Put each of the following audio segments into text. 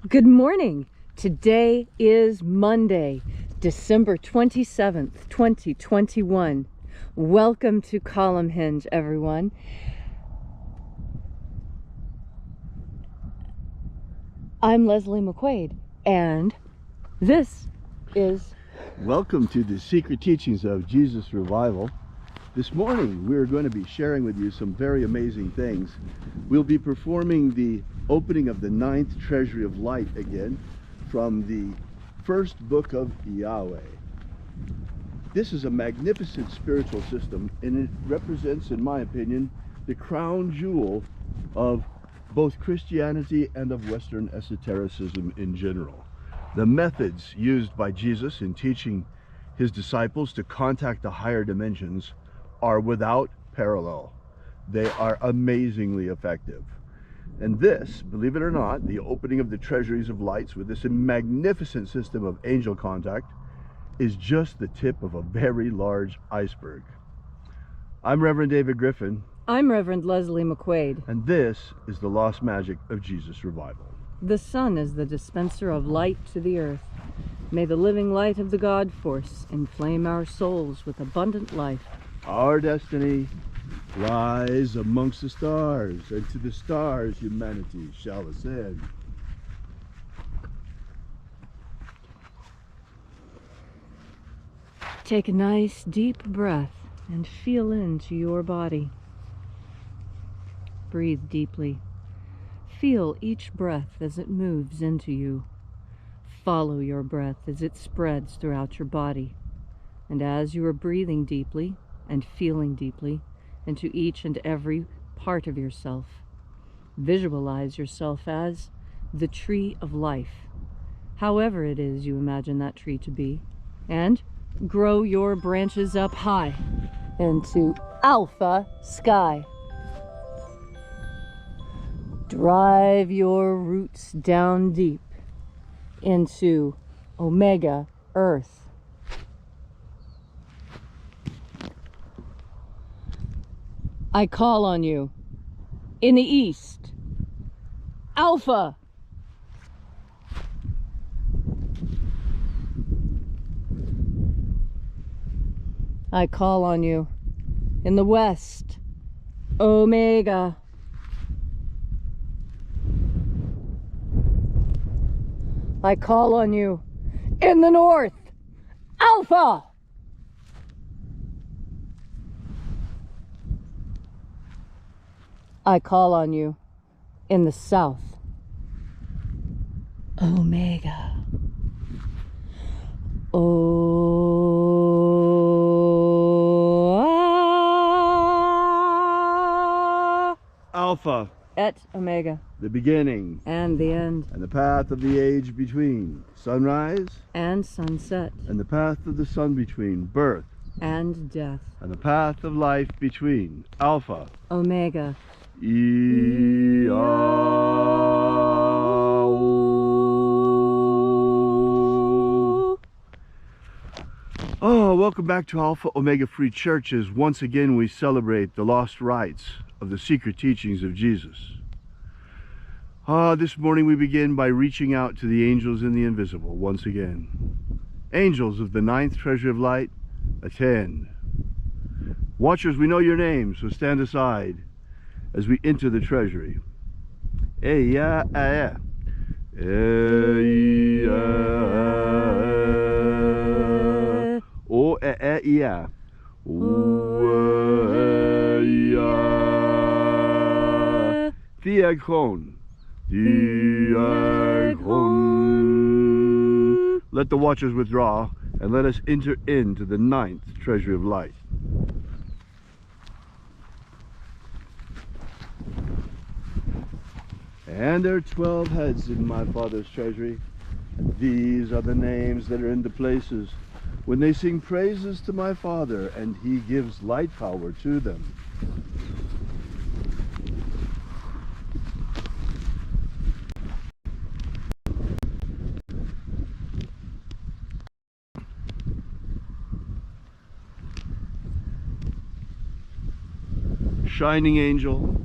Good morning. Today is Monday, December 27th, 2021. Welcome to Columnhenge, everyone. I'm Leslie McQuade, and this is... Welcome to the Secret Teachings of Jesus Revival. This morning we're going to be sharing with you some very amazing things. We'll be performing the opening of the 9th Treasury of Light again from the first book of Yahweh. This is a magnificent spiritual system, and it represents, in my opinion, the crown jewel of both Christianity and of Western esotericism in general. The methods used by Jesus in teaching his disciples to contact the higher dimensions are without parallel. They are amazingly effective. And this, believe it or not, the opening of the Treasuries of Lights with this magnificent system of angel contact is just the tip of a very large iceberg. I'm Reverend David Griffin. I'm Reverend Leslie McQuade. And this is the lost magic of Jesus Revival. The sun is the dispenser of light to the earth. May the living light of the God Force inflame our souls with abundant life. Our destiny lies amongst the stars, and to the stars humanity shall ascend. Take a nice deep breath and feel into your body. Breathe deeply. Feel each breath as it moves into you. Follow your breath as it spreads throughout your body. And as you are breathing deeply and feeling deeply into each and every part of yourself, visualize yourself as the tree of life, however it is you imagine that tree to be, and grow your branches up high into Alpha sky. Drive your roots down deep into Omega Earth. I call on you in the east, Alpha. I call on you in the west, Omega. I call on you in the north, Alpha. I call on you in the south, Omega. Alpha Et Omega. the beginning And the end. and the path of the age between sunrise And sunset. and the path of the sun between birth And death. and the path of life between Alpha Omega. Oh, welcome back to Alpha Omega Free Churches. Once again, we celebrate the lost rites of the secret teachings of Jesus. This morning we begin by reaching out to the angels in the invisible once again. Angels of the 9th Treasury of Light, attend. Watchers, we know your names, so stand aside as we enter the treasury. Let the watchers withdraw, and let us enter into the 9th Treasury of Light. And there are 12 heads in my Father's treasury, and these are the names that are in the places when they sing praises to my Father, and he gives light power to them. Shining angel,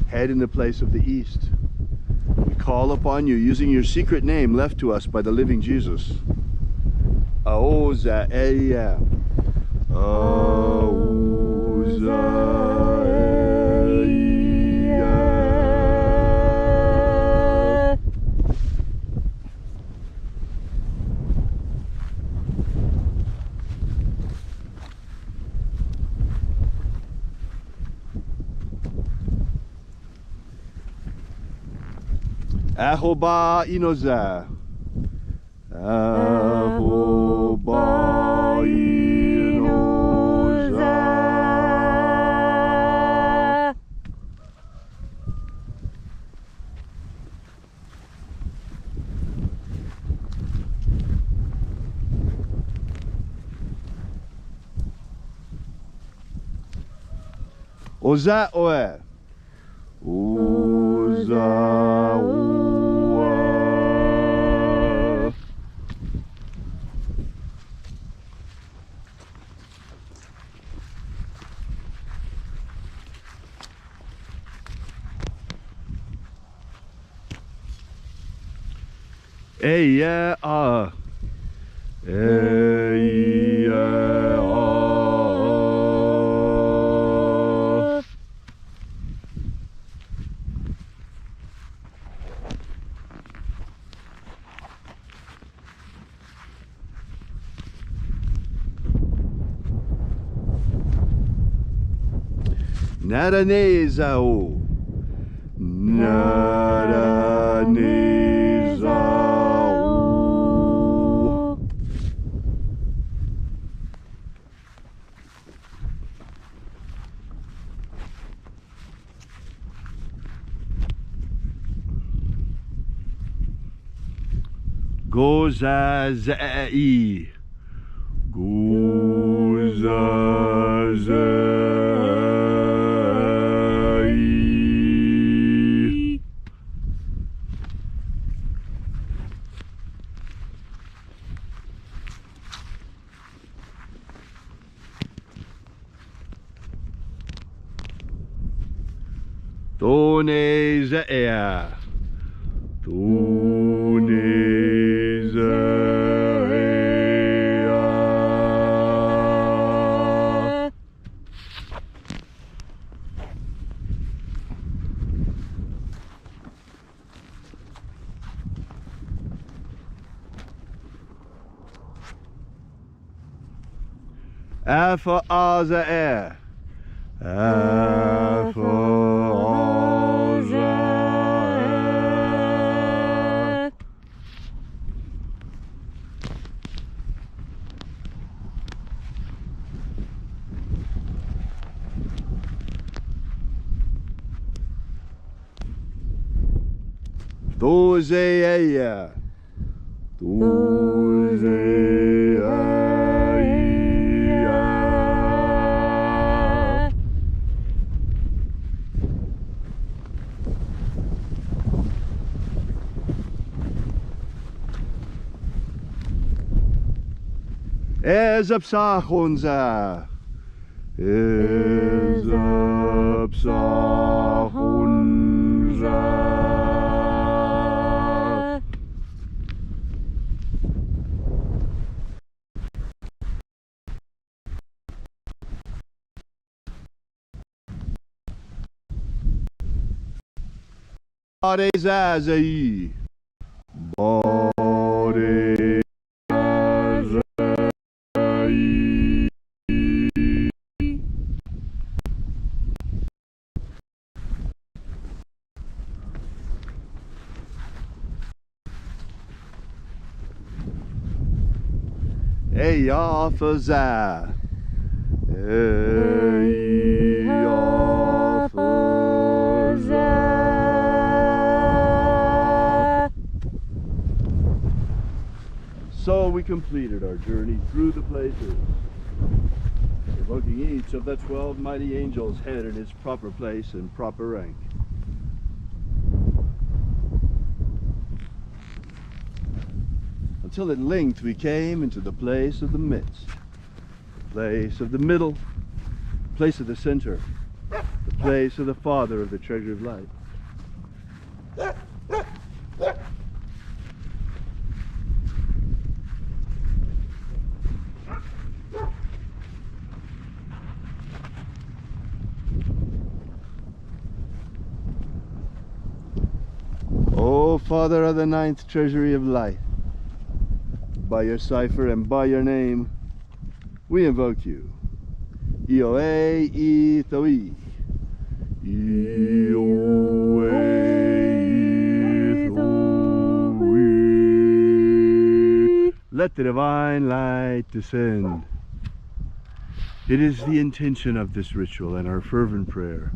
head in the place of the east. We call upon you using your secret name left to us by the living Jesus. Aoza Eya. Aoza Eya. Ahoba Inoza. Ahoba Inoza. Oza Oe. Oza Oe. Eya ah. Eya ah. Naranezao. Naranezao. Gozazai. Gozazai. Tonezea. Tonezea. Alpha Ωmega. Alpha Ωmega. Dozeia. Dozeia. Ezapsachonza. Ezapsachonza. Barezazai. Barezazai. Eyafaza. Eyafaza. So we completed our journey through the places, evoking each of the 12 mighty angels' head in its proper place and proper rank. Until at length we came into the place of the midst, the place of the middle, the place of the center, the place of the Father of the Treasury of Light. O Father of the Ninth Treasury of Light, by your cipher and by your name, we invoke you. Ioe Ithoi. Ioe Ithoi. Let the divine light descend. It is the intention of this ritual and our fervent prayer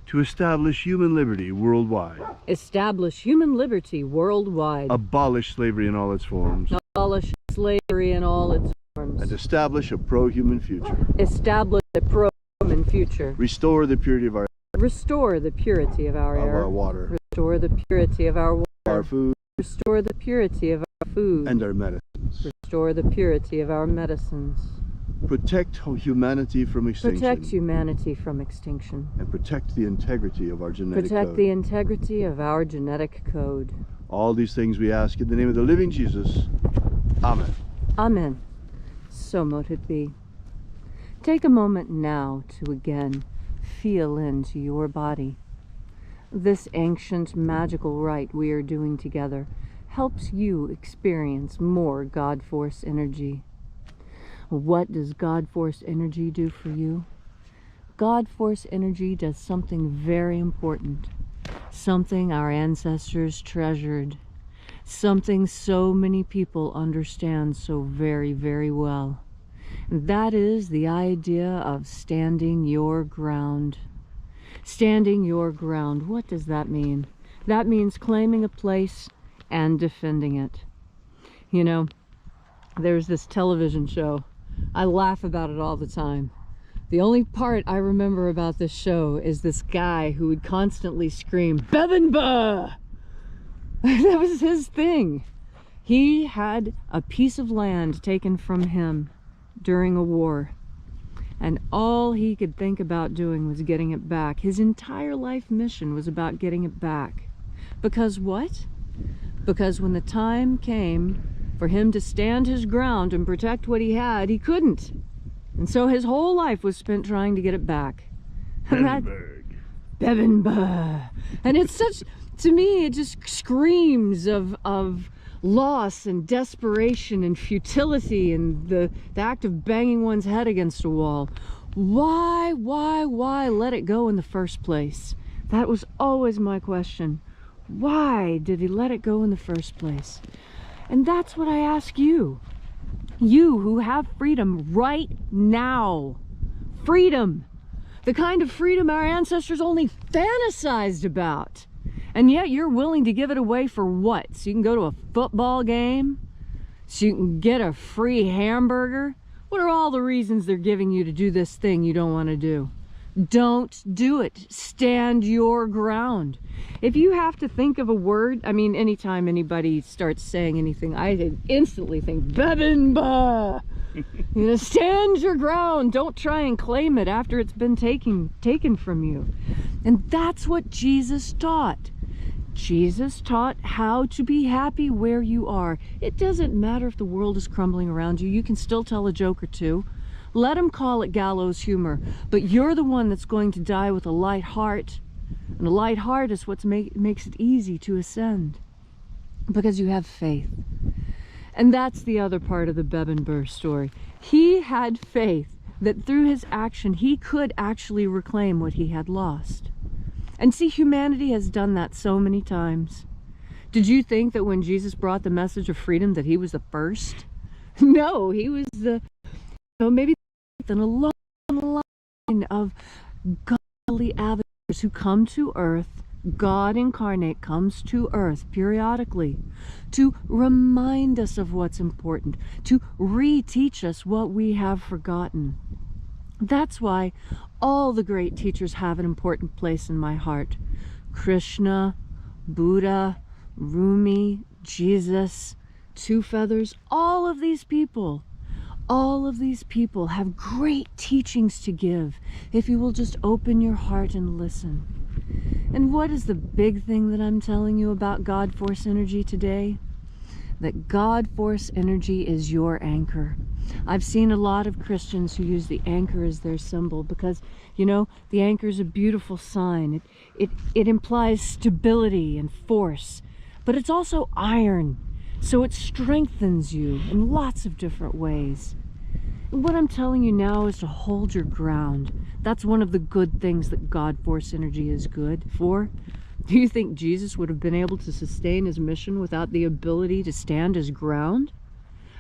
to establish human liberty worldwide. Establish human liberty worldwide. Abolish slavery in all its forms. Abolish slavery in all its forms. And establish a pro-human future. Establish a pro-human future. Restore the purity of our Restore the purity of our air. Of our water. Restore the purity of our water. Our food. Restore the purity of our food. And our medicines. Restore the purity of our medicines. Protect humanity from extinction. Protect humanity from extinction. And protect the integrity of our genetic Protect code. the integrity of our genetic code. All these things we ask in the name of the living Jesus. Amen. Amen. So mote it be. Take a moment now to again feel into your body. This ancient magical rite we are doing together helps you experience more God Force energy. What does God Force energy do for you? God Force energy does something very important, something our ancestors treasured, something so many people understand so very, very well. And that is the idea of standing your ground. Standing your ground, what does that mean? That means claiming a place and defending it. You know, there's this television show. I laugh about it all the time. The only part I remember about this show is this guy who would constantly scream, "Bebinba!" That was his thing. He had a piece of land taken from him during a war, and all he could think about doing was getting it back. His entire life mission was about getting it back. Because what? Because when the time came for him to stand his ground and protect what he had, he couldn't. And so his whole life was spent trying to get it back. Bebinba. And it's such, to me, it just screams of loss and desperation and futility and the act of banging one's head against a wall. Why let it go in the first place? That was always my question. Why did he let it go in the first place? And that's what I ask you. You who have freedom right now. Freedom. The kind of freedom our ancestors only fantasized about. And yet you're willing to give it away for what? So you can go to a football game? So you can get a free hamburger? What are all the reasons they're giving you to do this thing you don't want to do? Don't do it. Stand your ground. If you have to think of a word, I mean, anytime anybody starts saying anything, I instantly think, Bebinba! You know, stand your ground. Don't try and claim it after it's been taken from you. And that's what Jesus taught. Jesus taught how to be happy where you are. It doesn't matter if the world is crumbling around you. You can still tell a joke or two. Let them call it gallows humor, but you're the one that's going to die with a light heart. And a light heart is what makes it easy to ascend, because you have faith. And that's the other part of the Bebinba story. He had faith that through his action he could actually reclaim what he had lost. And see, humanity has done that so many times. Did you think that when Jesus brought the message of freedom that he was the first? No, he was the, maybe in a long line of godly avatars who come to earth. God incarnate comes to earth periodically to remind us of what's important, to reteach us what we have forgotten. That's why all the great teachers have an important place in my heart. Krishna, Buddha, Rumi, Jesus, Two Feathers, all of these people have great teachings to give if you will just open your heart and listen. And what is the big thing that I'm telling you about God Force energy today? That God Force energy is your anchor. I've seen a lot of Christians who use the anchor as their symbol because, you know, the anchor is a beautiful sign. It implies stability and force. but it's also iron, so it strengthens you in lots of different ways. And what I'm telling you now is to hold your ground. That's one of the good things that God Force energy is good for. Do you think Jesus would have been able to sustain his mission without the ability to stand his ground?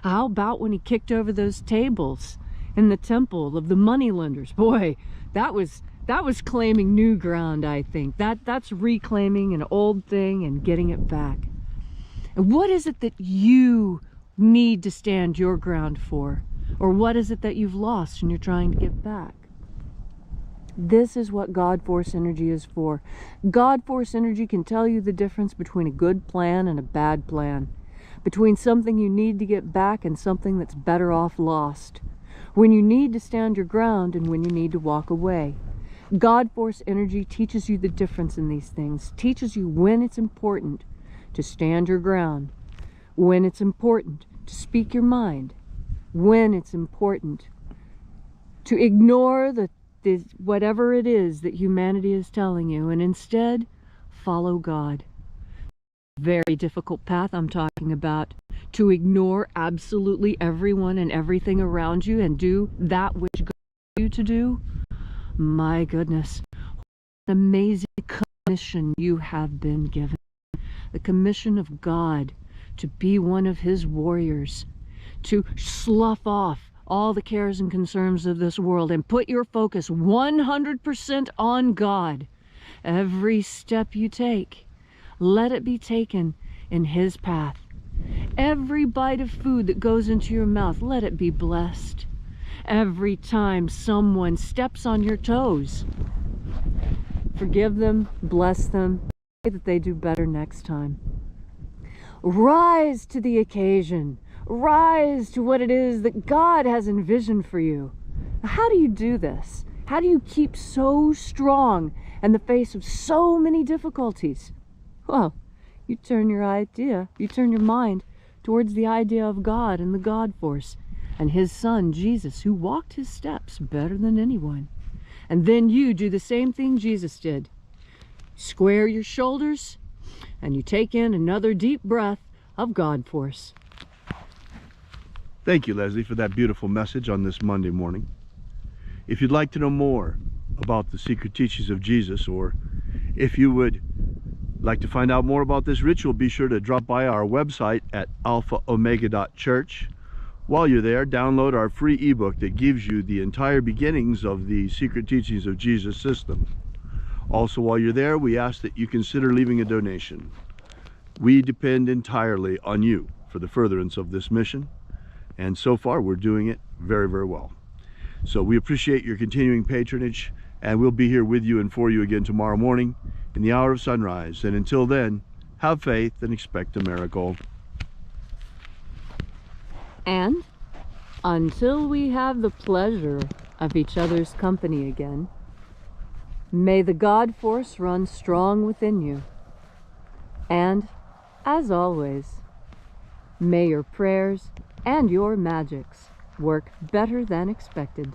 How about when he kicked over those tables in the temple of the moneylenders? Boy, that was claiming new ground, I think. That's reclaiming an old thing and getting it back. And what is it that you need to stand your ground for? Or what is it that you've lost and you're trying to get back? This is what God Force energy is for. God Force energy can tell you the difference between a good plan and a bad plan, between something you need to get back and something that's better off lost, when you need to stand your ground and when you need to walk away. God Force energy teaches you the difference in these things, teaches you when it's important to stand your ground, when it's important to speak your mind, when it's important to ignore whatever it is that humanity is telling you and instead follow God. Very difficult path I'm talking about, to ignore absolutely everyone and everything around you and do that which God wants you to do. My goodness, what an amazing commission you have been given. The commission of God to be one of his warriors, to slough off all the cares and concerns of this world and put your focus 100% on God. Every step you take, let it be taken in his path. Every bite of food that goes into your mouth, let it be blessed. Every time someone steps on your toes, forgive them, bless them, pray that they do better next time. Rise to the occasion. Rise to what it is that God has envisioned for you. How do you do this? How do you keep so strong in the face of so many difficulties? Well, you turn your mind towards the idea of God and the God Force and his son Jesus, who walked his steps better than anyone. And then you do the same thing Jesus did. Square your shoulders and you take in another deep breath of God Force. Thank you, Leslie, for that beautiful message on this Monday morning. If you'd like to know more about the secret teachings of Jesus, or if you would like to find out more about this ritual, be sure to drop by our website at alphaomega.church. While you're there, download our free ebook that gives you the entire beginnings of the secret teachings of Jesus system. Also, while you're there, we ask that you consider leaving a donation. We depend entirely on you for the furtherance of this mission. And so far, we're doing it very, very well. So we appreciate your continuing patronage, and we'll be here with you and for you again tomorrow morning in the hour of sunrise. And until then, have faith and expect a miracle. And until we have the pleasure of each other's company again, may the God Force run strong within you. And, as always, may your prayers and your magics work better than expected.